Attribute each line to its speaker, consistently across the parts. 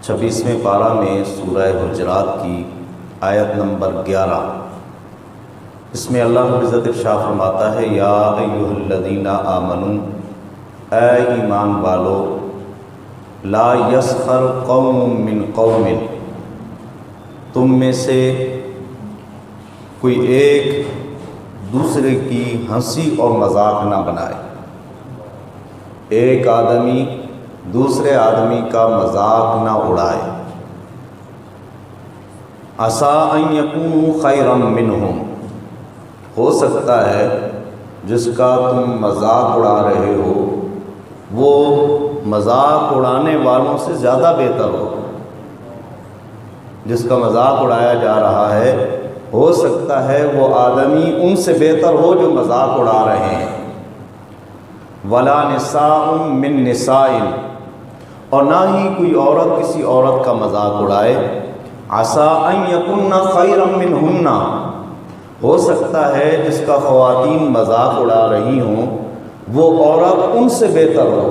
Speaker 1: 26ویں پارہ میں سورہ حجرات کی آیت نمبر 11، اس میں اللہ رب العزت ارشاد فرماتا ہے یا ایھا الذین آمنوا، اے ایمان والو، لا یسخر قوم من قوم، تم میں سے کوئی ایک دوسرے کی ہنسی اور مذاق نہ بنائے، ایک آدمی دوسرے آدمی کا مذاق نہ اڑائے، عسیٰ ان یکونوا خیرا منہم، ہو سکتا ہے جس کا تم مذاق اڑا رہے ہو وہ مذاق اڑانے والوں سے زیادہ بہتر ہو، جس کا مذاق اڑایا جا رہا ہے ہو سکتا ہے وہ آدمی ان سے بہتر ہو جو مذاق اڑا رہے ہیں۔ ولا نساء من نساء، اور نہ ہی کوئی عورت کسی عورت کا مذاق اڑائے، عسیٰ ان یکن خیرا منہن، ہو سکتا ہے جس کا خواتین مذاق اڑا رہی ہوں وہ عورت ان سے بہتر ہو۔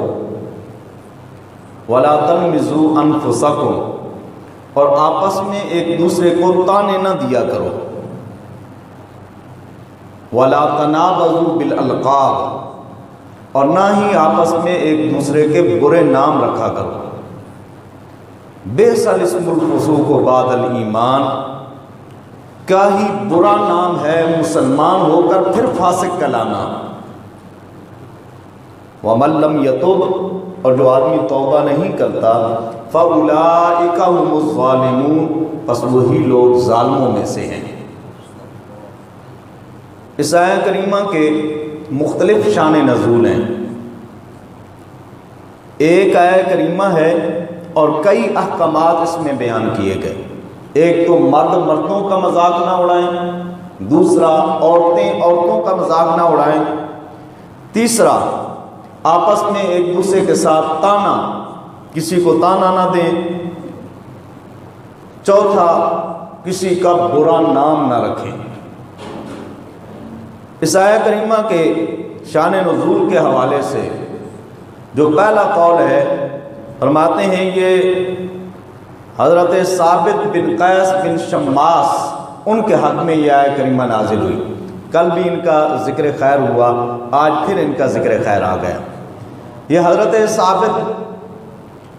Speaker 1: ولا تلمزوا انفسکم، اور آپس میں ایک دوسرے کو طعنے نہ دیا کرو۔ ولا تنابزوا بالالقاب، اور نہ ہی آپس میں ایک دوسرے کے برے نام رکھا کرو۔ بئس الاسم الفسوق بعد الایمان، کیا ہی برا نام ہے مسلمان ہو کر پھر فاسق کہلانا۔ ومن لم یتب، اور جو آدمی توبہ نہیں کرتا، فاولئک هم الظالمون، پس وہی لوگ ظالموں میں سے ہیں۔ اس آیت کریمہ کے مختلف شان نزول ہیں، ایک آیت کریمہ ہے اور کئی احکامات اس میں بیان کیے گئے۔ ایک تو مرد مردوں کا مذاق نہ اڑائیں، دوسرا عورتیں عورتوں کا مذاق نہ اڑائیں، تیسرا آپس میں ایک دوسرے کے ساتھ طعنہ، کسی کو طعنہ نہ دیں، چوتھا کسی کا برا نام نہ رکھیں۔ اس آیت کریمہ کے شان نزول کے حوالے سے جو پہلا قول ہے، فرماتے ہیں یہ حضرت ثابت بن قیس بن شماس ان کے حق میں یہ آیت کریمہ نازل ہوئی۔ کل بھی ان کا ذکر خیر ہوا، آج پھر ان کا ذکر خیر آ گیا۔ یہ حضرت ثابت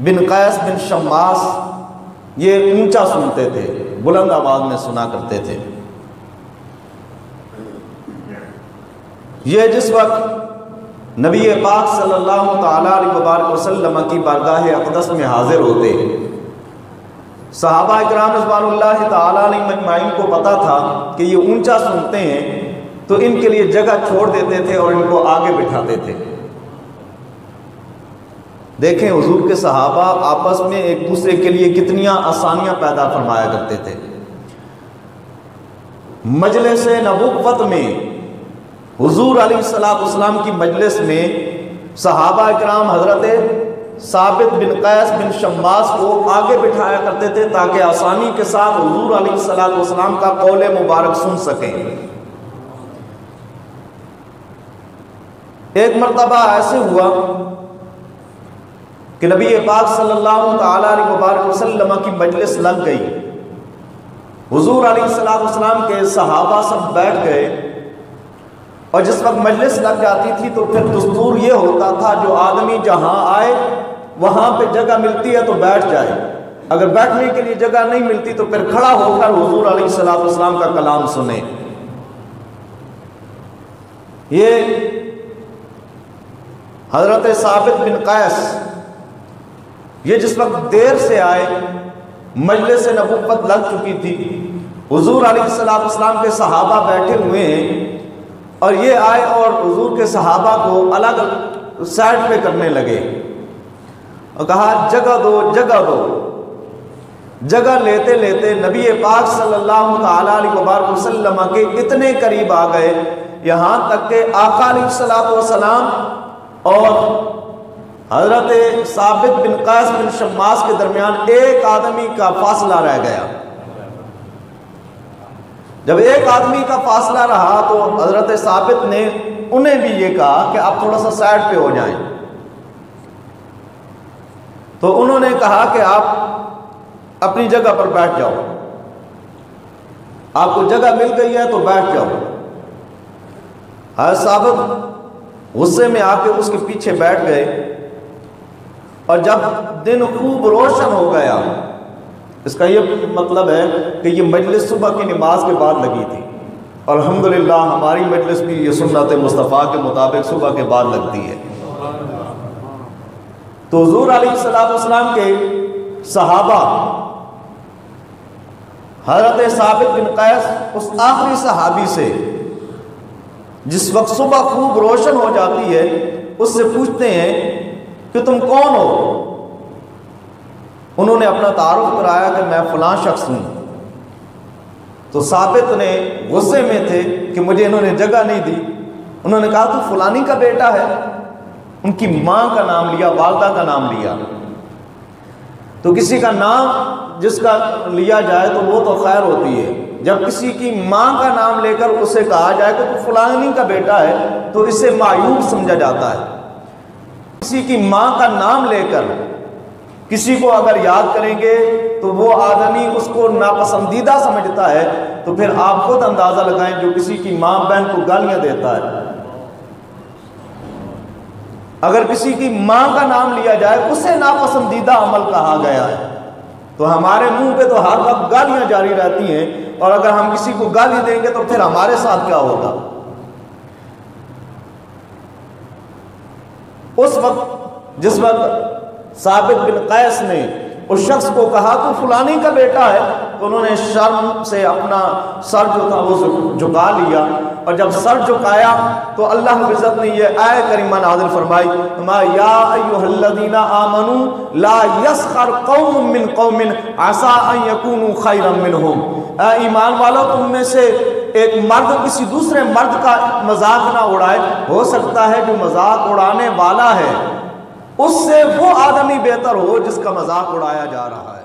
Speaker 1: بن قیس بن شماس یہ اونچا سنتے تھے، بلند آواز میں سنا کرتے تھے۔ یہ جس وقت نبی پاک صلی اللہ تعالیٰ علیہ وسلم کی بارگاہ اقدس میں حاضر ہوتے، صحابہ اکرام رضوان اللہ تعالیٰ علیہ مجمعین کو پتہ تھا کہ یہ اونچا سنتے ہیں تو ان کے لیے جگہ چھوڑ دیتے تھے اور ان کو آگے بٹھاتے تھے۔ دیکھیں حضور کے صحابہ آپس میں ایک دوسرے کے لیے کتنی آسانیاں پیدا فرمایا کرتے تھے۔ مجلس نبوت میں حضور علیہ السلام کی مجلس میں صحابہ اکرام حضرت ثابت بن قیس بن شماس کو آگے بٹھایا کرتے تھے تاکہ آسانی کے ساتھ حضور علیہ السلام کا قول مبارک سن سکیں۔ ایک مرتبہ ایسے ہوا کہ نبی پاک صلی اللہ تعالیٰ علیہ وسلم کی مجلس لگ گئی، حضور علیہ السلام کے صحابہ سب بیٹھ گئے، اور جس وقت مجلس لگ جاتی تھی تو پھر دستور یہ ہوتا تھا جو آدمی جہاں آئے وہاں پہ جگہ ملتی ہے تو بیٹھ جائے، اگر بیٹھنے کے لیے جگہ نہیں ملتی تو پھر کھڑا ہو کر حضور علیہ السلام کا کلام سنیں۔ یہ حضرت ثابت بن قیس یہ جس وقت دیر سے آئے، مجلس نبوت لگ چکی تھی، حضور علیہ السلام کے صحابہ بیٹھے ہوئے ہیں، اور یہ آئے اور حضور کے صحابہ کو الگ سائڈ پہ کرنے لگے اور کہا جگہ دو جگہ دو۔ جگہ لیتے لیتے نبی پاک صلی اللہ تعالیٰ علیہ وسلم کے اتنے قریب آ گئے یہاں تک کہ آقا علیہ السلام اور حضرت ثابت بن قیس بن شماس کے درمیان ایک آدمی کا فاصلہ رہ گیا۔ جب ایک آدمی کا فاصلہ رہا تو حضرت ثابت نے انہیں بھی یہ کہا کہ آپ تھوڑا سا سائڈ پہ ہو جائیں، تو انہوں نے کہا کہ آپ اپنی جگہ پر بیٹھ جاؤ، آپ کو جگہ مل گئی ہے تو بیٹھ جاؤ۔ حضرت ثابت غصے میں آ کے اس کے پیچھے بیٹھ گئے، اور جب دن خوب روشن ہو گیا، اس کا یہ مطلب ہے کہ یہ مجلس صبح کی نماز کے بعد لگی تھی، اور الحمدللہ ہماری مجلس بھی یہ سنت مصطفیٰ کے مطابق صبح کے بعد لگتی ہے۔ تو حضور علیہ السلام کے صحابہ، حضرت ثابت بن قیس اس آخری صحابی سے جس وقت صبح خوب روشن ہو جاتی ہے اس سے پوچھتے ہیں کہ تم کون ہو؟ انہوں نے اپنا تعارف کرایا کہ میں فلاں شخص ہوں۔ تو ثابت نے غصے میں تھے کہ مجھے انہوں نے جگہ نہیں دی، انہوں نے کہا تو فلانی کا بیٹا ہے، ان کی ماں کا نام لیا، والدہ کا نام لیا۔ تو کسی کا نام جس کا لیا جائے تو وہ تو خیر ہوتی ہے، جب کسی کی ماں کا نام لے کر اسے کہا جائے کہ تو فلانی کا بیٹا ہے تو اسے معیوب سمجھا جاتا ہے۔ کسی کی ماں کا نام لے کر کسی کو اگر یاد کریں گے تو وہ آدمی اس کو ناپسندیدہ سمجھتا ہے، تو پھر آپ خود اندازہ لگائیں جو کسی کی ماں بہن کو گالیاں دیتا ہے، اگر کسی کی ماں کا نام لیا جائے اسے ناپسندیدہ عمل کہا گیا ہے، تو ہمارے منہ پہ تو ہر وقت گالیاں جاری رہتی ہیں، اور اگر ہم کسی کو گالی دیں گے تو پھر ہمارے ساتھ کیا ہوگا؟ اس وقت جس وقت ثابت بن قیس نے اس شخص کو کہا تو فلانی کا بیٹا ہے، تو انہوں نے شرم سے اپنا سر جو تھا وہ جھکا لیا، اور جب سر جھکایا تو اللہ رب العزت نے یہ آیت کریمہ نازل فرمائی، یا ایھا الذین آمنوا لا یسخر قوم من قوم عسى ان یکونوا خیرا منہم، اے ایمان والو تم میں سے ایک مرد کسی دوسرے مرد کا مذاق نہ اڑائے، ہو سکتا ہے جو مذاق اڑانے والا ہے اس سے وہ آدمی بہتر ہو جس کا مذاق اڑایا جا رہا ہے۔